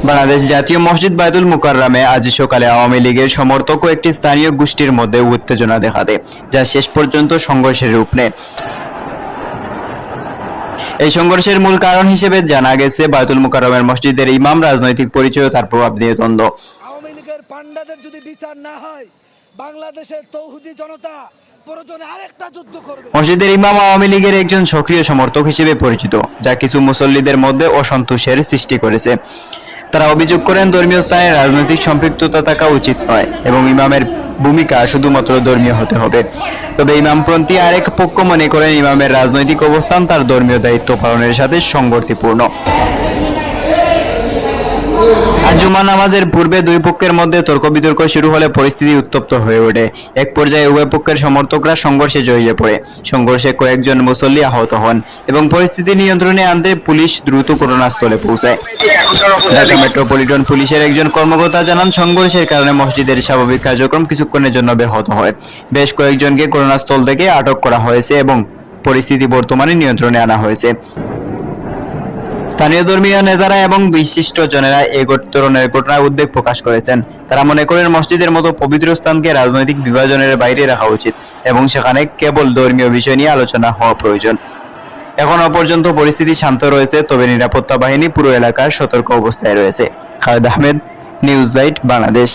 বাংলাদেশ জাতীয় মসজিদ বায়তুল মুকাররমে আজ সকালে আওয়ামী লীগের সমর্থক ও একটি স্থানীয় গোষ্ঠীর মধ্যে উত্তেজনা দেখা দেয়, যা শেষ পর্যন্ত সংঘর্ষের রূপ নেয়। এই সংঘর্ষের মূল কারণ হিসেবে জানা গেছে বায়তুল মুকাররমের মসজিদের ইমাম রাজনৈতিক পরিচয় ও তার প্রভাব নিয়ে দ্বন্দ্ব। আওয়ামী লীগের পান্ডাদের যদি বিচার না হয়, বাংলাদেশের তৌহিদি জনতা প্রয়োজনে আরেকটা যুদ্ধ করবে। মসজিদের ইমাম আওয়ামী লীগের একজন সক্রিয় সমর্থক হিসেবে পরিচিত, যা কিছু মুসল্লিদের মধ্যে অসন্তোষের সৃষ্টি করেছে। তারা অভিযোগ করেন ধর্মীয় স্থানে রাজনৈতিক সম্পৃক্ততা থাকা উচিত নয় এবং ইমামের ভূমিকা শুধুমাত্র ধর্মীয় হতে হবে। তবে ইমামপন্থী আরেক পক্ষ মনে করেন ইমামের রাজনৈতিক অবস্থান তার ধর্মীয় দায়িত্ব পালনের সাথে সংগতিপূর্ণ। আজ জুমা নামাজের পূর্বে দুই পক্ষের মধ্যে তর্ক বিতর্ক শুরু হলে পরিস্থিতি উত্তপ্ত হয়ে ওঠে। এক পর্যায়ে উভয় পক্ষের সমর্থকরা সংঘর্ষে জড়িয়ে পড়ে। সংঘর্ষে কয়েকজন মুসল্লি আহত হন এবং পরিস্থিতি নিয়ন্ত্রণে আনতে পুলিশ দ্রুত ঘটনাস্থলে পৌঁছায়। ঢাকা মেট্রোপলিটন পুলিশের একজন কর্মকর্তা জানান, সংঘর্ষের কারণে মসজিদের স্বাভাবিক কার্যক্রম কিছুক্ষণের জন্য ব্যাহত হয়। বেশ কয়েকজনকে ঘটনাস্থল থেকে আটক করা হয়েছে এবং পরিস্থিতি বর্তমানে নিয়ন্ত্রণে আনা হয়েছে। স্থানীয় ধর্মীয় নেতারা এবং বিশিষ্টজনেরা এই ধরনের ঘটনায় উদ্বেগ প্রকাশ করেছেন। তারা মনে করেন মসজিদের মতো পবিত্র স্থানকে রাজনৈতিক বিভাজনের বাইরে রাখা উচিত এবং সেখানে কেবল ধর্মীয় বিষয় নিয়ে আলোচনা হওয়া প্রয়োজন। এখনো পর্যন্ত পরিস্থিতি শান্ত রয়েছে, তবে নিরাপত্তা বাহিনী পুরো এলাকার সতর্ক অবস্থায় রয়েছে। Khaled Ahmed, news light, Bangladesh.